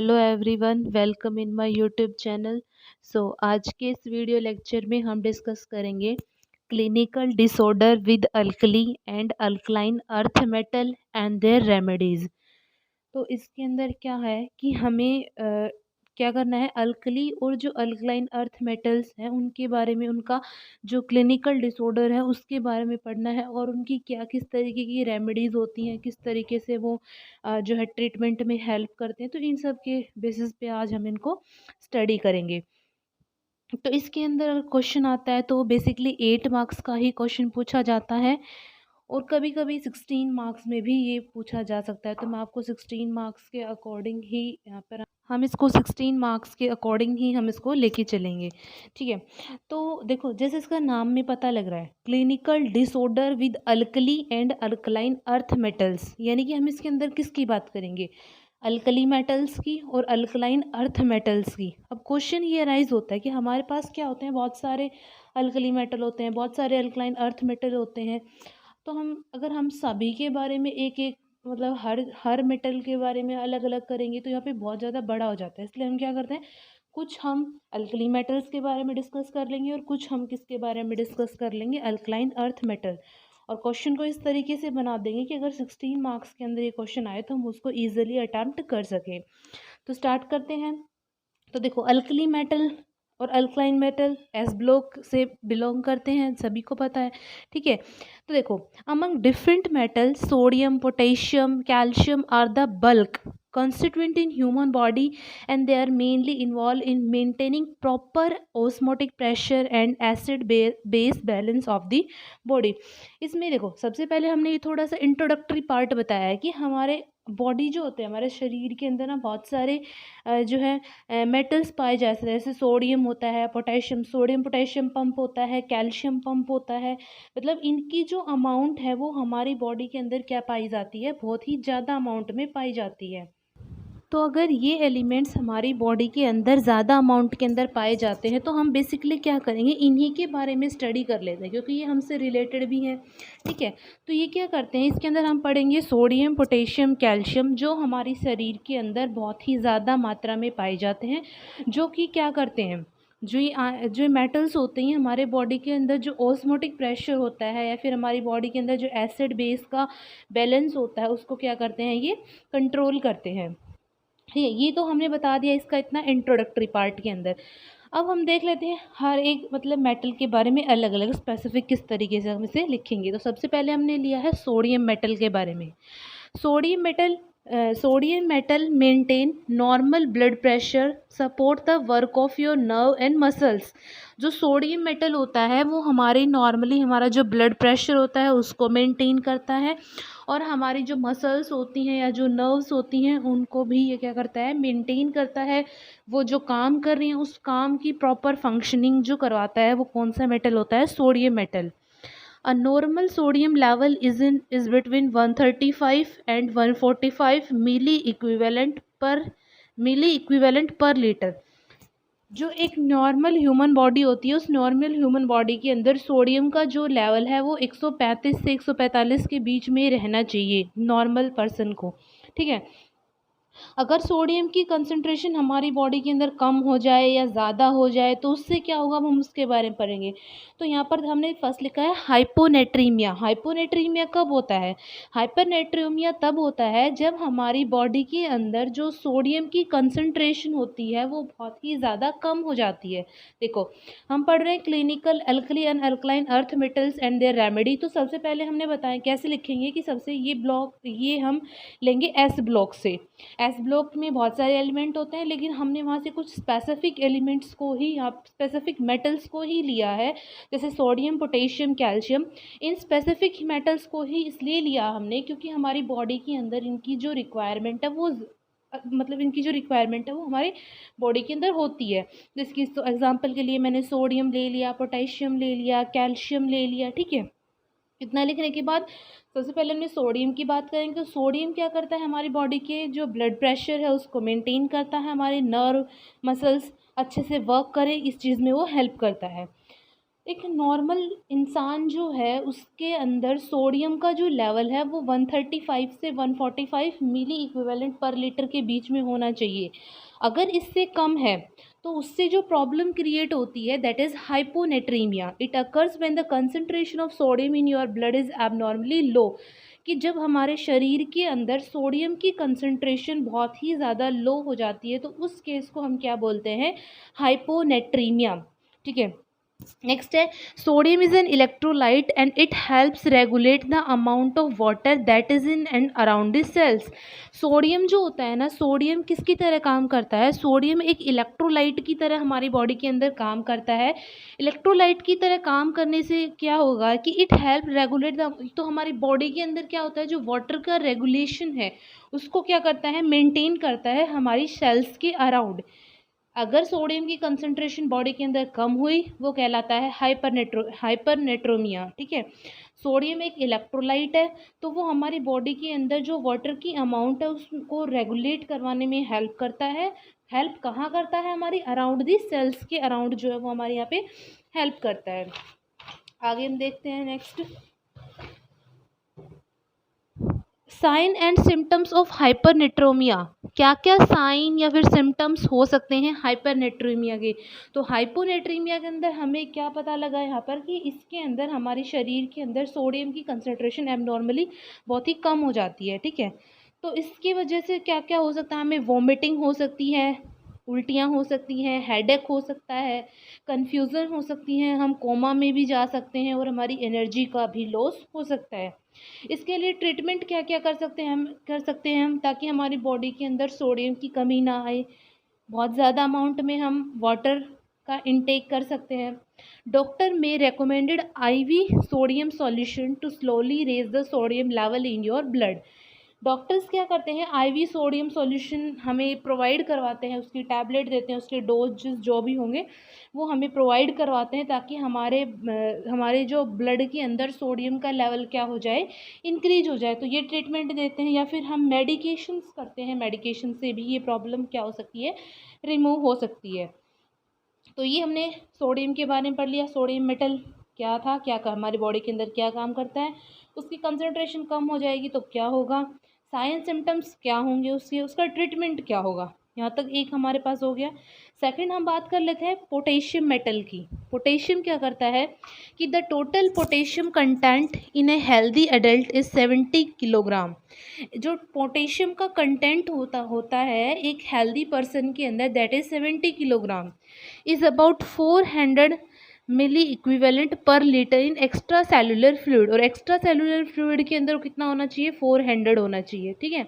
Hello everyone, welcome in my YouTube channel. आज के इस वीडियो लेक्चर में हम डिस्कस करेंगे clinical disorder with alkali and alkaline earth metal and their remedies. तो इसके अंदर क्या है कि हमें क्या करना है, अल्कली और जो अल्कलाइन अर्थ मेटल्स हैं उनके बारे में, उनका जो क्लिनिकल डिसऑर्डर है उसके बारे में पढ़ना है और उनकी क्या किस तरीके की रेमेडीज़ होती हैं, किस तरीके से वो जो है ट्रीटमेंट में हेल्प करते हैं। तो इन सब के बेसिस पे आज हम इनको स्टडी करेंगे। तो इसके अंदर अगर क्वेश्चन आता है तो बेसिकली 8 मार्क्स का ही क्वेश्चन पूछा जाता है और कभी कभी 16 मार्क्स में भी ये पूछा जा सकता है। तो मैं आपको 16 मार्क्स के अकॉर्डिंग ही यहाँ पर हम इसको 16 मार्क्स के अकॉर्डिंग ही हम इसको लेके चलेंगे। ठीक है, तो देखो जैसे इसका नाम में पता लग रहा है, clinical disorder with alkali and alkaline earth metals, यानी कि हम इसके अंदर किसकी बात करेंगे, अल्कली मेटल्स की और अल्कलाइन अर्थ मेटल्स की। अब क्वेश्चन ये अराइज होता है कि हमारे पास क्या होते हैं, बहुत सारे अल्कली मेटल होते हैं, बहुत सारे अल्कलाइन अर्थ मेटल होते हैं। तो हम सभी के बारे में एक एक मतलब हर मेटल के बारे में अलग अलग करेंगे तो यहाँ पे बहुत ज़्यादा बड़ा हो जाता है। इसलिए हम क्या करते हैं, कुछ हम अल्कली मेटल्स के बारे में डिस्कस कर लेंगे और कुछ हम किसके बारे में डिस्कस कर लेंगे, अल्कलाइन अर्थ मेटल। और क्वेश्चन को इस तरीके से बना देंगे कि अगर 16 मार्क्स के अंदर ये क्वेश्चन आए तो हम उसको ईजिली अटैम्प्ट कर सकें। तो स्टार्ट करते हैं। तो देखो, अल्कली मेटल और अल्कलाइन मेटल एस ब्लॉक से बिलोंग करते हैं, सभी को पता है। ठीक है, तो देखो, among different metal sodium, potassium, calcium are the bulk constituent in human body and they are mainly involved in maintaining proper osmotic pressure and acid base balance of the body। इसमें देखो, सबसे पहले हमने ये थोड़ा सा इंट्रोडक्टरी पार्ट बताया है कि हमारे बॉडी जो होते हैं, हमारे शरीर के अंदर ना बहुत सारे जो है मेटल्स पाए जाते हैं। जैसे सोडियम होता है, पोटेशियम, सोडियम पोटेशियम पंप होता है, कैल्शियम पंप होता है। मतलब इनकी जो अमाउंट है वो हमारी बॉडी के अंदर क्या पाई जाती है, बहुत ही ज़्यादा अमाउंट में पाई जाती है। तो अगर ये एलिमेंट्स हमारी बॉडी के अंदर ज़्यादा अमाउंट के अंदर पाए जाते हैं तो हम बेसिकली क्या करेंगे, इन्हीं के बारे में स्टडी कर लेते हैं क्योंकि ये हमसे रिलेटेड भी हैं। ठीक है, तो ये क्या करते हैं, इसके अंदर हम पढ़ेंगे सोडियम, पोटेशियम, कैल्शियम, जो हमारी शरीर के अंदर बहुत ही ज़्यादा मात्रा में पाए जाते हैं, जो कि क्या करते हैं, जो मेटल्स होते हैं हमारे बॉडी के अंदर, जो ऑस्मोटिक प्रेशर होता है या फिर हमारी बॉडी के अंदर जो एसिड बेस का बैलेंस होता है उसको क्या करते हैं, ये कंट्रोल करते हैं। ठीक है, ये तो हमने बता दिया इसका इतना इंट्रोडक्टरी पार्ट के अंदर। अब हम देख लेते हैं हर एक मतलब मेटल के बारे में अलग अलग स्पेसिफिक किस तरीके से हम इसे लिखेंगे। तो सबसे पहले हमने लिया है सोडियम मेटल के बारे में। Sodium metal maintain normal blood pressure, support the work of your nerve and muscles. जो सोडियम मेटल होता है वो हमारे नॉर्मली हमारा जो ब्लड प्रेशर होता है उसको मेंटेन करता है और हमारी जो मसल्स होती हैं या जो नर्व्स होती हैं उनको भी ये क्या करता है, मेंटेन करता है। वो जो काम कर रही हैं उस काम की प्रॉपर फंक्शनिंग जो करवाता है वो कौन सा मेटल होता है, sodium metal. A normal sodium level is between 135 and 145 milli equivalent per liter। जो एक नॉर्मल ह्यूमन बॉडी होती है उस नॉर्मल ह्यूमन बॉडी के अंदर सोडियम का जो लेवल है वो 135 से 145 के बीच में रहना चाहिए नॉर्मल पर्सन को। ठीक है, अगर सोडियम की कंसंट्रेशन हमारी बॉडी के अंदर कम हो जाए या ज़्यादा हो जाए तो उससे क्या होगा, हम उसके बारे में पढ़ेंगे। तो यहाँ पर हमने फर्स्ट लिखा है हाइपोनेट्रीमिया। हाइपोनेट्रीमिया कब होता है, हाइपरनेट्रीमिया तब होता है जब हमारी बॉडी के अंदर जो सोडियम की कंसंट्रेशन होती है वो बहुत ही ज़्यादा कम हो जाती है। देखो, हम पढ़ रहे हैं clinical alkali and alkaline earth metals and their remedy. तो सबसे पहले हमने बताया कैसे लिखेंगे कि सबसे ये हम लेंगे एस ब्लॉक से। एस ब्लॉक में बहुत सारे एलिमेंट होते हैं लेकिन हमने वहाँ से कुछ स्पेसिफिक एलिमेंट्स को ही, स्पेसिफिक मेटल्स को ही लिया है, जैसे sodium, potassium, calcium. In specific metals को ही इसलिए लिया हमने क्योंकि हमारी बॉडी के अंदर इनकी जो रिक्वायरमेंट है वो इनकी जो रिक्वायरमेंट है वो हमारी बॉडी के अंदर होती है। जिसकी तो एग्जांपल के लिए मैंने सोडियम ले लिया, पोटेशियम ले लिया, कैल्शियम ले लिया। ठीक है, इतना लिखने के बाद सबसे पहले हमने सोडियम की बात करेंगे। तो सोडियम क्या करता है, हमारी बॉडी के जो ब्लड प्रेशर है उसको मेंटेन करता है, हमारे नर्व मसल्स अच्छे से वर्क करें इस चीज़ में वो हेल्प करता है। एक नॉर्मल इंसान जो है उसके अंदर सोडियम का जो लेवल है वो 135 से 145 मिली इक्विवेलेंट पर लीटर के बीच में होना चाहिए। अगर इससे कम है तो उससे जो प्रॉब्लम क्रिएट होती है that is hyponatremia. It occurs when the concentration of sodium in your blood is abnormally low. कि जब हमारे शरीर के अंदर सोडियम की कंसंट्रेशन बहुत ही ज़्यादा लो हो जाती है तो उस केस को हम क्या बोलते हैं, हाइपोनेट्रीमिया। ठीक है। नेक्स्ट है, sodium is an electrolyte and it helps regulate the amount of water that is in and around the cells. Sodium जो होता है ना, सोडियम किसकी तरह काम करता है, सोडियम एक इलेक्ट्रोलाइट की तरह हमारी बॉडी के अंदर काम करता है। इलेक्ट्रोलाइट की तरह काम करने से क्या होगा कि इट हेल्प रेगुलेट द, तो हमारी बॉडी के अंदर क्या होता है, जो वाटर का रेगुलेशन है उसको क्या करता है, मेंटेन करता है हमारी सेल्स के अराउंड। अगर सोडियम की कंसंट्रेशन बॉडी के अंदर कम हुई वो कहलाता है हाइपरनेट्रोमिया। ठीक है। सोडियम एक इलेक्ट्रोलाइट है तो वो हमारी बॉडी के अंदर जो वाटर की अमाउंट है उसको रेगुलेट करवाने में हेल्प करता है। हेल्प कहाँ करता है, हमारी अराउंड दी सेल्स के अराउंड जो है वो हमारे यहाँ पे हेल्प करता है। आगे हम देखते हैं next, sign and symptoms of hypernatremia. क्या क्या साइन या फिर सिम्टम्स हो सकते हैं हाइपरनेट्रीमिया के। तो हाइपोनेट्रीमिया के अंदर हमें क्या पता लगा यहाँ पर कि इसके अंदर हमारे शरीर के अंदर सोडियम की कंसंट्रेशन एबनॉर्मली बहुत ही कम हो जाती है। ठीक है। तो इसकी वजह से क्या क्या हो सकता है, हमें वॉमिटिंग हो सकती है, उल्टियाँ हो सकती हैं, हेडेक हो सकता है, कन्फ्यूज़न हो सकती हैं, हम कोमा में भी जा सकते हैं और हमारी एनर्जी का भी लॉस हो सकता है। इसके लिए ट्रीटमेंट क्या क्या कर सकते हैं हम ताकि हमारी बॉडी के अंदर सोडियम की कमी ना आए। बहुत ज़्यादा अमाउंट में हम वाटर का इंटेक कर सकते हैं। Doctor may recommended IV sodium solution to slowly raise the sodium level in your blood. Doctors क्या करते हैं, आईवी सोडियम सॉल्यूशन हमें प्रोवाइड करवाते हैं, उसकी टैबलेट देते हैं, उसके डोजेस जो भी होंगे वो हमें प्रोवाइड करवाते हैं ताकि हमारे जो ब्लड के अंदर सोडियम का लेवल क्या हो जाए, इंक्रीज हो जाए। तो ये ट्रीटमेंट देते हैं। या फिर हम मेडिकेशंस करते हैं, मेडिकेशन से भी ये प्रॉब्लम क्या हो सकती है, रिमूव हो सकती है। तो ये हमने सोडियम के बारे में पढ़ लिया। सोडियम मेटल क्या था, क्या हमारी बॉडी के अंदर क्या काम करता है, उसकी कंसंट्रेशन कम हो जाएगी तो क्या होगा, साइन सिम्टम्स क्या होंगे उसके, उसका ट्रीटमेंट क्या होगा। यहाँ तक एक हमारे पास हो गया। सेकंड हम बात कर लेते हैं पोटेशियम मेटल की। पोटेशियम क्या करता है कि the total potassium content in a healthy adult is 70 kilogram. जो पोटेशियम का कंटेंट होता है एक हेल्दी पर्सन के अंदर that is 70 kilogram, is about 400 milli equivalent per litre in extracellular fluid. और एक्स्ट्रा सेलुलर फ्लूइड के अंदर कितना होना चाहिए, 400 होना चाहिए। ठीक है।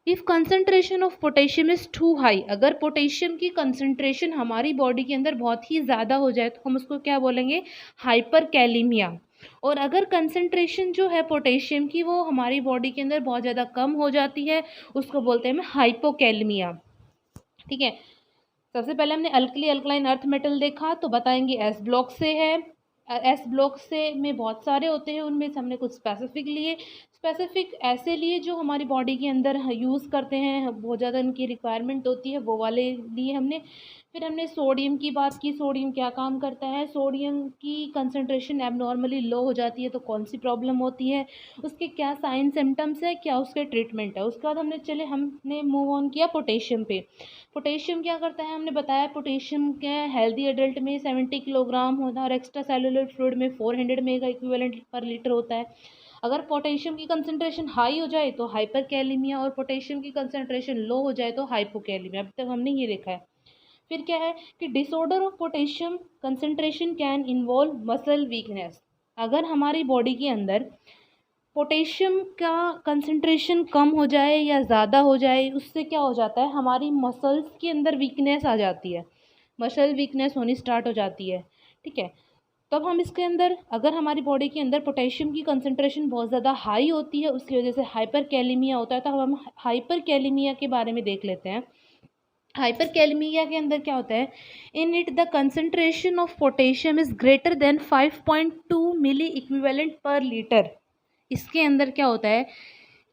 If concentration of potassium is too high, अगर पोटेशियम की कंसंट्रेशन हमारी बॉडी के अंदर बहुत ही ज़्यादा हो जाए तो हम उसको क्या बोलेंगे, हाइपर कैलीमिया। और अगर कंसंट्रेशन जो है पोटेशियम की वो हमारी बॉडी के अंदर बहुत ज़्यादा कम हो जाती है उसको बोलते हैं हम हाइपोकैलमिया। ठीक है। सबसे पहले हमने अल्कली अल्कलाइन अर्थ मेटल देखा तो बताएंगे एस ब्लॉक से है। एस ब्लॉक से में बहुत सारे होते हैं, उनमें से हमने कुछ स्पेसिफिक लिए। स्पेसिफिक ऐसे लिए जो हमारी बॉडी के अंदर यूज़ करते हैं, बहुत ज़्यादा उनकी रिक्वायरमेंट होती है, वो वाले लिए हमने। फिर हमने सोडियम की बात की, सोडियम क्या काम करता है, सोडियम की कंसंट्रेशन एबनॉर्मली लो हो जाती है तो कौन सी प्रॉब्लम होती है, उसके क्या साइन सिम्टम्स है, क्या उसके ट्रीटमेंट है। उसके बाद हमने मूव ऑन किया पोटेशियम पे। पोटेशियम क्या करता है, हमने बताया पोटेशियम क्या हेल्दी एडल्ट में 70 किलोग्राम होता है और एक्स्ट्रा सेलुलर फ्लूइड में 400 मेगा इक्विवेलेंट पर लीटर होता है। अगर पोटेशियम की कंसंट्रेशन हाई हो जाए तो हाइपरकैलेमिया और पोटेशियम की कंसंट्रेशन लो हो जाए तो हाइपोकैलेमिया। अभी तक हमने ये देखा है। फिर क्या है कि disorder of potassium concentration can involve muscle weakness. अगर हमारी बॉडी के अंदर पोटेशियम का कंसंट्रेशन कम हो जाए या ज़्यादा हो जाए उससे क्या हो जाता है, हमारी मसल्स के अंदर वीकनेस आ जाती है, मसल वीकनेस होनी स्टार्ट हो जाती है। ठीक है। तब हम इसके अंदर अगर हमारी बॉडी के अंदर पोटेशियम की कंसंट्रेशन बहुत ज़्यादा हाई होती है उसकी वजह से हाइपर कैलीमिया होता है, तो हम हाइपर कैलीमिया के बारे में देख लेते हैं। हाइपर कैलेमिया के अंदर क्या होता है, in it the concentration of potassium is greater than 5.2 milli equivalent per litre. इसके अंदर क्या होता है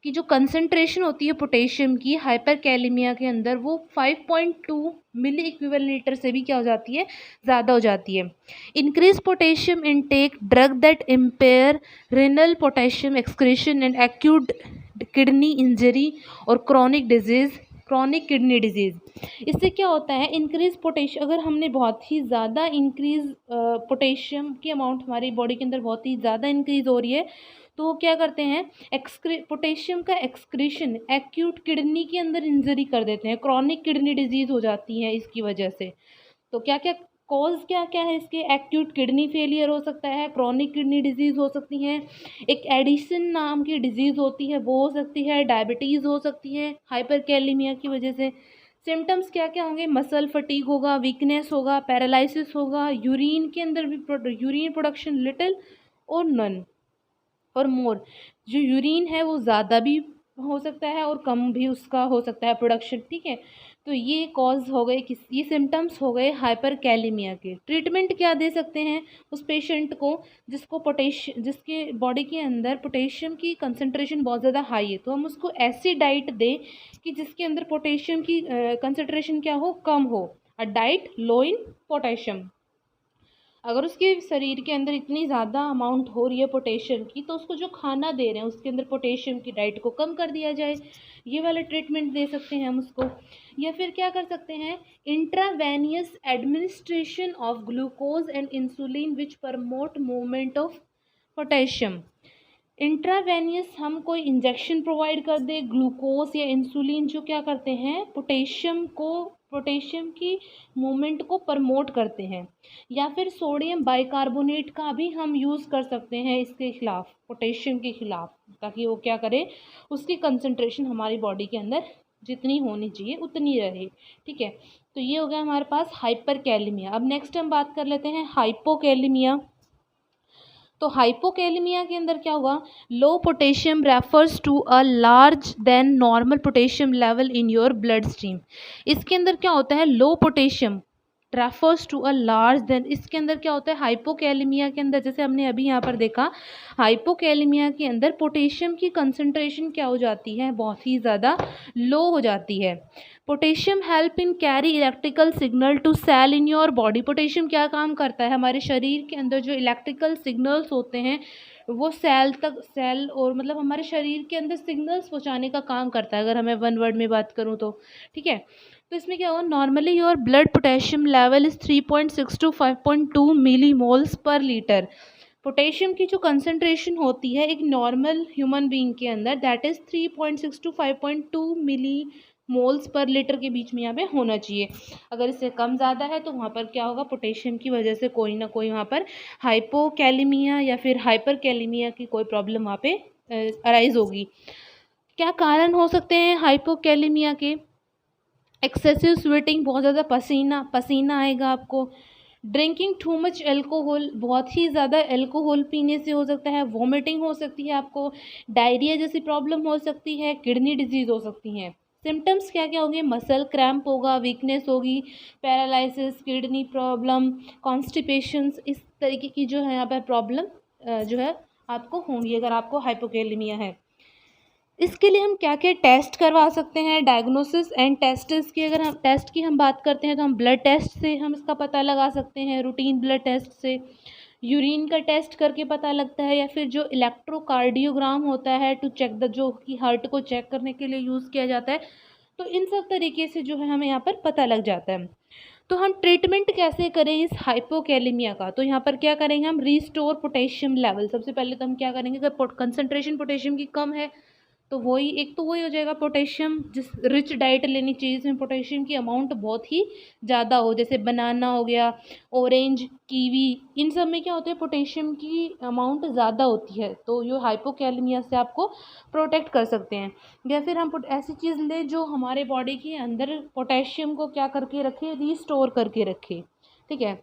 की जो कंसंट्रेशन होती है पोटेशियम की हाइपरकैलेमिया के अंदर वो 5.2 मिली इक्विवेलेंट से भी क्या हो जाती है, ज़्यादा हो जाती है। Increase potassium intake drug that empire renal potassium excretion and acute kidney injury और क्रॉनिक किडनी डिजीज़। इससे क्या होता है, इंक्रीज पोटेशियम, अगर हमने बहुत ही ज़्यादा इंक्रीज पोटेशियम की अमाउंट हमारी बॉडी के अंदर बहुत ही ज़्यादा इंक्रीज हो रही है तो वो क्या करते हैं, पोटेशियम का एक्सक्रीशन एक्यूट किडनी के अंदर इंजरी कर देते हैं, क्रॉनिक किडनी डिजीज़ हो जाती है इसकी वजह से। तो क्या क्या कॉज क्या क्या है इसके, एक्यूट किडनी फेलियर हो सकता है, क्रॉनिक किडनी डिजीज़ हो सकती है, एक एडिसन नाम की डिजीज़ होती है वो हो सकती है, डायबिटीज़ हो सकती है हाइपरकैलेमिया की वजह से। सिम्टम्स क्या क्या होंगे, मसल फटीग होगा, वीकनेस होगा, पैरालिसिस होगा, यूरिन के अंदर भी यूरिन प्रोडक्शन लिटिल और नन और मोर, जो यूरिन है वो ज़्यादा भी हो सकता है और कम भी उसका हो सकता है प्रोडक्शन, ठीक है। तो ये कॉज हो गए ये सिम्टम्स हो गए हाइपरकैलेमिया के। ट्रीटमेंट क्या दे सकते हैं उस पेशेंट को जिसके बॉडी के अंदर पोटेशियम की कंसंट्रेशन बहुत ज़्यादा हाई है, तो हम उसको ऐसी डाइट दें कि जिसके अंदर पोटेशियम की कंसंट्रेशन क्या हो, कम हो, a diet low in potassium. अगर उसके शरीर के अंदर इतनी ज़्यादा अमाउंट हो रही है पोटेशियम की तो उसको जो खाना दे रहे हैं उसके अंदर पोटेशियम की डाइट को कम कर दिया जाए, ये वाला ट्रीटमेंट दे सकते हैं हम उसको। या फिर क्या कर सकते हैं, intravenous administration of glucose and insulin which promote movement of potassium. Intravenous हम कोई इंजेक्शन प्रोवाइड कर दे, ग्लूकोज या इंसुलिन जो क्या करते हैं पोटेशियम की मूवमेंट को प्रमोट करते हैं। या फिर सोडियम बाइकार्बोनेट का भी हम यूज़ कर सकते हैं इसके खिलाफ, पोटेशियम के खिलाफ, ताकि वो क्या करे, उसकी कंसंट्रेशन हमारी बॉडी के अंदर जितनी होनी चाहिए उतनी रहे, ठीक है। तो ये हो गया हमारे पास हाइपरकैलेमिया। अब नेक्स्ट हम बात कर लेते हैं हाइपोकैलेमिया। तो हाइपोकैलेमिया के अंदर क्या हुआ, low potassium refers to a large than normal potassium level in your bloodstream. इसके अंदर क्या होता है, low potassium refers to a large than, इसके अंदर क्या होता है हाइपोकैलेमिया के अंदर, जैसे हमने अभी यहाँ पर देखा हाइपोकैलेमिया के अंदर पोटेशियम की कंसंट्रेशन क्या हो जाती है, बहुत ही ज़्यादा लो हो जाती है। Potassium help in carry electrical signal to cell in your body. Potassium क्या काम करता है, हमारे शरीर के अंदर जो इलेक्ट्रिकल सिग्नल्स होते हैं वो सेल और मतलब हमारे शरीर के अंदर सिग्नल्स पहुंचाने का काम करता है, अगर हमें वन वर्ड में बात करूं तो, ठीक है। तो इसमें क्या हुआ, normally your blood potassium level is 3.6 to 5.2 milli moles per litre. Potassium की जो कंसंट्रेशन होती है एक नॉर्मल ह्यूमन बीइंग के अंदर that is 3.6 to 5.2 milli moles per litre के बीच में यहाँ पे होना चाहिए। अगर इससे कम ज़्यादा है तो वहाँ पर क्या होगा, पोटेशियम की वजह से कोई ना कोई वहाँ पर हाइपोकैलेमिया या फिर हाइपरकैलेमिया की कोई प्रॉब्लम वहाँ पे अराइज होगी। क्या कारण हो सकते हैं हाइपोकैलेमिया के, एक्सेसिव स्वेटिंग, बहुत ज़्यादा पसीना आएगा आपको, ड्रिंकिंग टू मच एल्कोहल, बहुत ही ज़्यादा एल्कोहल पीने से हो सकता है, वॉमिटिंग हो सकती है आपको, डायरिया जैसी प्रॉब्लम हो सकती है, किडनी डिजीज़ हो सकती हैं। सिम्टम्स क्या क्या होंगे, मसल क्रैम्प होगा, वीकनेस होगी, पैरालिसिस, किडनी प्रॉब्लम, कॉन्स्टिपेशंस, इस तरीके की जो है यहाँ पर प्रॉब्लम जो है आपको होंगी अगर आपको हाइपोकैलेमिया है। इसके लिए हम क्या क्या टेस्ट करवा सकते हैं, डायग्नोसिस एंड टेस्ट्स की, अगर हम टेस्ट की हम बात करते हैं तो हम ब्लड टेस्ट से हम इसका पता लगा सकते हैं, रूटीन ब्लड टेस्ट से, यूरिन का टेस्ट करके पता लगता है, या फिर जो इलेक्ट्रोकार्डियोग्राम होता है टू चेक जो कि हार्ट को चेक करने के लिए यूज़ किया जाता है। तो इन सब तरीके से जो है हमें यहाँ पर पता लग जाता है। तो हम ट्रीटमेंट कैसे करें इस हाइपोकैलेमिया का, तो यहाँ पर क्या करेंगे हम, रीस्टोर पोटेशियम लेवल। सबसे पहले तो हम क्या करेंगे, अगर कंसंट्रेशन पोटेशियम की कम है तो वही हो जाएगा, पोटेशियम जिस रिच डाइट लेनी चाहिए जिसमें पोटेशियम की अमाउंट बहुत ही ज़्यादा हो, जैसे बनाना हो गया, ऑरेंज, कीवी, इन सब में क्या होता है पोटेशियम की अमाउंट ज़्यादा होती है, तो ये हाइपोकैलेमिया से आपको प्रोटेक्ट कर सकते हैं। या फिर हम ऐसी चीज़ लें जो हमारे बॉडी के अंदर पोटेशियम को क्या करके रखे, रीस्टोर करके रखे, ठीक है।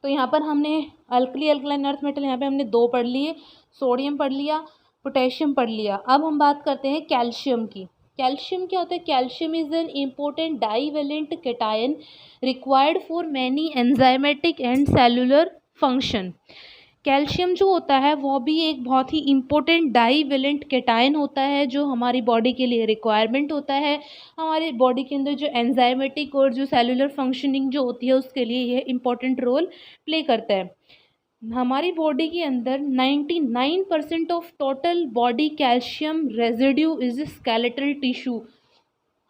तो यहाँ पर हमने अल्कलाइन अर्थ मेटल यहाँ पे हमने 2 पढ़ लिए, सोडियम पढ़ लिया, पोटेशियम पढ़ लिया। अब हम बात करते हैं कैल्शियम की। कैल्शियम क्या होता है, calcium is an important divalent cation required for many enzymatic and cellular function. Calcium जो होता है वो भी एक बहुत ही इम्पोर्टेंट डाईवेलेंट कैटायन होता है जो हमारी बॉडी के लिए रिक्वायरमेंट होता है। हमारी बॉडी के अंदर जो एंजाइमेटिक और जो सेलुलर फंक्शनिंग जो होती है उसके लिए यह इम्पोर्टेंट रोल प्ले करता है। हमारी बॉडी के अंदर 99% of total body calcium residue is skeletal tissue.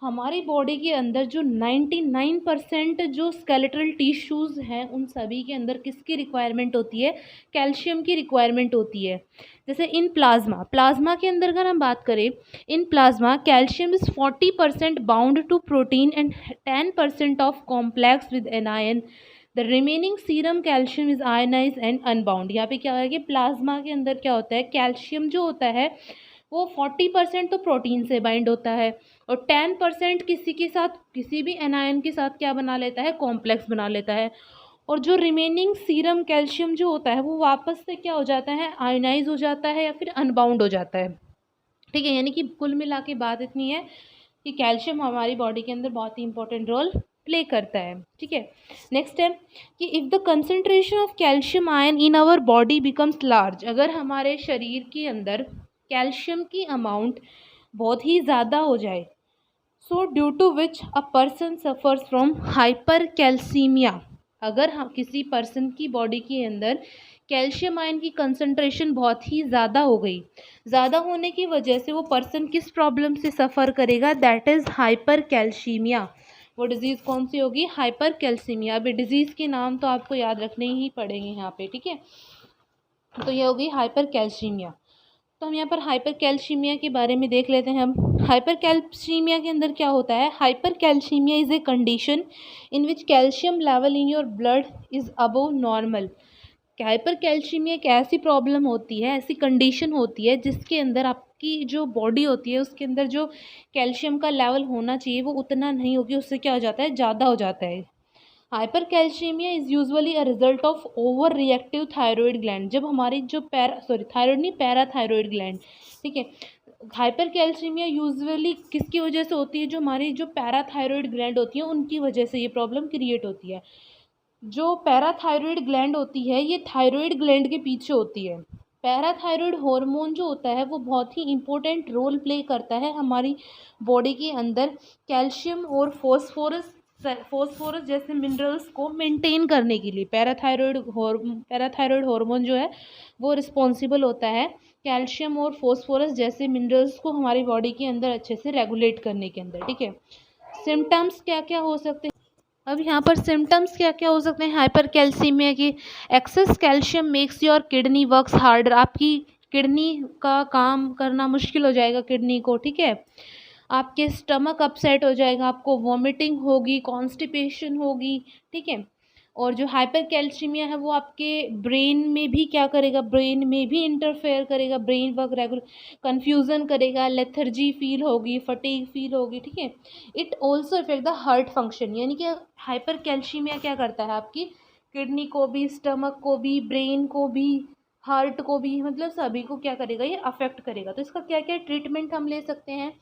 हमारी बॉडी के अंदर जो 99% जो स्केलेटल टिश्यूज़ हैं उन सभी के अंदर किसकी रिक्वायरमेंट होती है? कैल्शियम की रिक्वायरमेंट होती है। जैसे इन प्लाज्मा के अंदर अगर हम बात करें, in plasma calcium is 40% bound to protein and 10% of complex with anion. The remaining serum calcium is ionize and unbound. यहाँ पे क्या है कि प्लाज्मा के अंदर क्या होता है, कैल्शियम जो होता है वो 40% तो प्रोटीन से बाइंड होता है और 10% किसी के साथ, किसी भी एनायन के साथ क्या बना लेता है, कॉम्प्लेक्स बना लेता है। और जो रिमेनिंग सीरम कैल्शियम जो होता है वो वापस से क्या हो जाता है, आयनाइज हो जाता है या फिर अनबाउंड हो जाता है। ठीक है, यानी कि कुल मिला के बात इतनी है कि कैल्शियम हमारी बॉडी के अंदर बहुत ही इंपॉर्टेंट रोल प्ले करता है। ठीक है, नेक्स्ट है कि if the concentration of calcium ion in our body becomes large, अगर हमारे शरीर के अंदर कैल्शियम की अमाउंट बहुत ही ज़्यादा हो जाए, so due to which a person suffers from hypercalcaemia, अगर हम किसी पर्सन की बॉडी के अंदर कैल्शियम आयन की कंसंट्रेशन बहुत ही ज़्यादा हो गई, ज़्यादा होने की वजह से वो पर्सन किस प्रॉब्लम से सफ़र करेगा, दैट इज़ हाइपर कैल्सीमिया। वो डिज़ीज़ कौन सी होगी, हाइपर कैल्सीमिया। अभी डिज़ीज़ के नाम तो आपको याद रखने ही पड़ेंगे यहाँ पे। ठीक है, तो ये होगी हाइपर कैल्सीमिया। तो हम यहाँ पर हाइपर कैल्सीमिया के बारे में देख लेते हैं। हम हाइपर कैल्सीमिया के अंदर क्या होता है, hyper calcaemia is a condition in which calcium level in your blood is above normal. Hyper calcaemia एक ऐसी प्रॉब्लम होती है, ऐसी कंडीशन होती है जिसके अंदर आपकी जो बॉडी होती है उसके अंदर जो कैल्शियम का लेवल होना चाहिए वो उतना नहीं होगी, उससे क्या हो जाता है, ज़्यादा हो जाता है। Hyper calcaemia is usually a result of over reactive thyroid gland. जब हमारी जो थायराइड नहीं, पैराथायराइड ग्लैंड। ठीक है, हाइपर कैल्शियमिया यूजुअली किसकी वजह से होती है, जो हमारी जो पैराथायराइड ग्लैंड होती है उनकी वजह से ये प्रॉब्लम क्रिएट होती है। जो पैराथायराइड ग्लैंड होती है ये थायराइड ग्लैंड के पीछे होती है। पैराथायराइड हार्मोन जो होता है वो बहुत ही इंपॉर्टेंट रोल प्ले करता है हमारी बॉडी के अंदर कैल्शियम और फॉस्फोरस जैसे मिनरल्स को मेंटेन करने के लिए। पैराथायराइड हार्मोन जो है वो रिस्पॉन्सिबल होता है कैल्शियम और फॉस्फोरस जैसे मिनरल्स को हमारी बॉडी के अंदर अच्छे से रेगुलेट करने के अंदर। ठीक है, सिम्टम्स क्या क्या हो सकते हैं, अब यहाँ पर सिम्टम्स क्या क्या हो सकते हैं हाइपर कैल्सीमिया की। Excess calcium makes your kidney works harder, आपकी किडनी का काम करना मुश्किल हो जाएगा किडनी को। ठीक है, आपके स्टमक अपसेट हो जाएगा, आपको वॉमिटिंग होगी, कॉन्स्टिपेशन होगी। ठीक है, और जो हाइपर कैल्सीमिया है वो आपके ब्रेन में भी क्या करेगा, ब्रेन में भी इंटरफेयर करेगा, ब्रेन वर्क रेगुलर, कन्फ्यूज़न करेगा, लेथर्जी फील होगी, फटीग फील होगी। ठीक है, it also effect the heart function, यानी कि हाइपर कैल्सीमिया क्या करता है, आपकी किडनी को भी, स्टमक को भी, ब्रेन को भी, हार्ट को भी, मतलब सभी को क्या करेगा, ये अफेक्ट करेगा। तो इसका क्या क्या ट्रीटमेंट हम ले सकते हैं,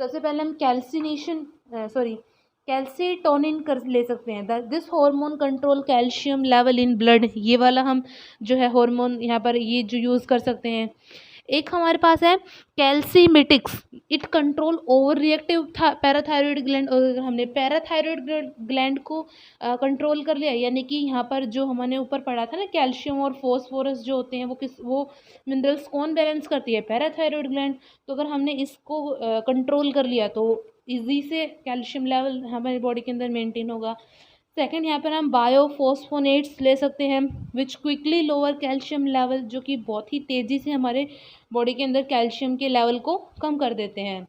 सबसे पहले हम कैल्सीटोनिन कर ले सकते हैं। This hormone control calcium level in blood, ये वाला हम जो है हार्मोन यहाँ पर ये जो यूज़ कर सकते हैं। एक हमारे पास है calcimimetics, it control over reactive parathyroid gland. और हमने पैराथायरॉयड ग्लैंड को कंट्रोल कर लिया, यानी कि यहाँ पर जो हमने ऊपर पढ़ा था ना, कैल्शियम और फॉस्फोरस जो होते हैं वो मिनरल्स कौन बैलेंस करती है, पैराथायरॉयड ग्लैंड। तो अगर हमने इसको कंट्रोल कर लिया तो इजी से कैल्शियम लेवल हमारी बॉडी के अंदर मेंटेन होगा। सेकंड, यहाँ पर हम बायोफॉस्फोनेट्स ले सकते हैं विच क्विकली लोअर कैल्शियम लेवल, जो कि बहुत ही तेज़ी से हमारे बॉडी के अंदर कैल्शियम के लेवल को कम कर देते हैं।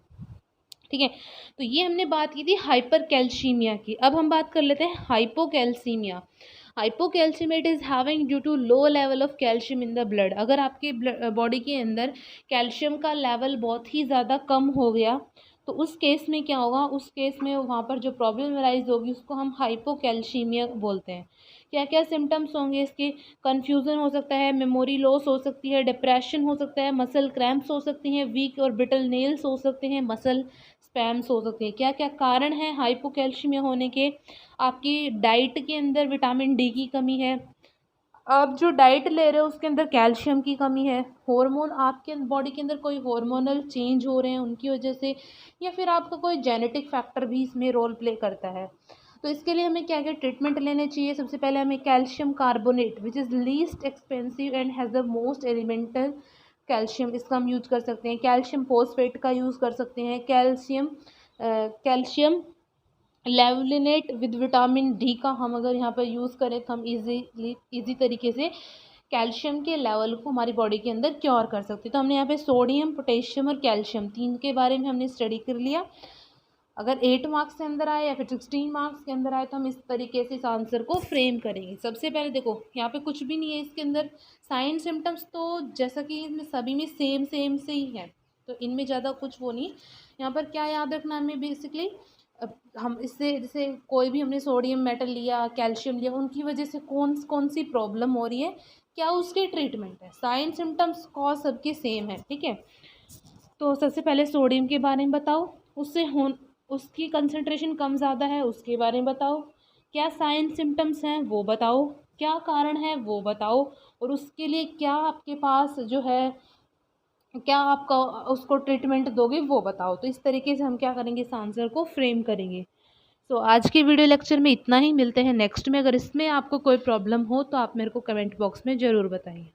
ठीक है, तो ये हमने बात की थी हाइपर कैल्सीमिया की। अब हम बात कर लेते हैं hypocalcaemia. Hypocalcaemia is having due to low level of calcium in the blood. अगर आपके बॉडी के अंदर कैल्शियम का लेवल बहुत ही ज़्यादा कम हो गया तो उस केस में क्या होगा, उस केस में वहाँ पर जो प्रॉब्लम राइज होगी उसको हम हाइपोकैल्सीमिया बोलते हैं। क्या क्या सिम्टम्स होंगे इसके, कन्फ्यूज़न हो सकता है, मेमोरी लॉस हो सकती है, डिप्रेशन हो सकता है, मसल क्रैम्प्स हो सकती हैं, वीक और ब्रिटल नेल्स हो सकते हैं, मसल स्पैम्स हो सकते हैं। क्या क्या कारण हैं हाइपोकैल्सीमिया होने के, आपकी डाइट के अंदर विटामिन डी की कमी है, आप जो डाइट ले रहे हो उसके अंदर कैल्शियम की कमी है, हार्मोन आपके बॉडी के अंदर कोई हार्मोनल चेंज हो रहे हैं उनकी वजह से, या फिर आपका कोई जेनेटिक फैक्टर भी इसमें रोल प्ले करता है। तो इसके लिए हमें क्या क्या ट्रीटमेंट लेने चाहिए? सबसे पहले हमें calcium carbonate which is least expensive and has the most elemental calcium, इसका हम यूज कर सकते हैं। कैल्शियम फोस्फेट का यूज़ कर सकते हैं। कैल्शियम लेवलिनेट विद विटामिन डी का हम अगर यहाँ पर यूज़ करें तो हम इजी तरीके से कैल्शियम के लेवल को हमारी बॉडी के अंदर क्योर कर सकते हैं। तो हमने यहाँ पे सोडियम, पोटेशियम और कैल्शियम तीन के बारे में हमने स्टडी कर लिया। अगर 8 मार्क्स के अंदर आए या फिर 16 मार्क्स के अंदर आए तो हम इस तरीके से इस आंसर को फ्रेम करेंगे। सबसे पहले देखो यहाँ पे कुछ भी नहीं है इसके अंदर, साइन सिम्टम्स तो जैसा कि इनमें सभी में सेम से ही है, तो इनमें ज़्यादा कुछ वो नहीं। यहाँ पर क्या याद रखना हमें बेसिकली, हम इससे जैसे कोई भी हमने सोडियम मेटल लिया, कैल्शियम लिया, उनकी वजह से कौन कौन सी प्रॉब्लम हो रही है, क्या उसके ट्रीटमेंट है। साइन सिम्टम्स कॉज सबके सेम है, ठीक है। तो सबसे पहले सोडियम के बारे में बताओ, उसकी कंसंट्रेशन कम ज़्यादा है उसके बारे में बताओ, क्या साइन सिम्टम्स हैं वो बताओ, क्या कारण है वो बताओ, और उसके लिए क्या आपके पास जो है, क्या आपका उसको ट्रीटमेंट दोगे वो बताओ। तो इस तरीके से हम क्या करेंगे, इस आंसर को फ्रेम करेंगे। सो आज के वीडियो लेक्चर में इतना ही, मिलते हैं नेक्स्ट में। अगर इसमें आपको कोई प्रॉब्लम हो तो आप मेरे को कमेंट बॉक्स में ज़रूर बताइए।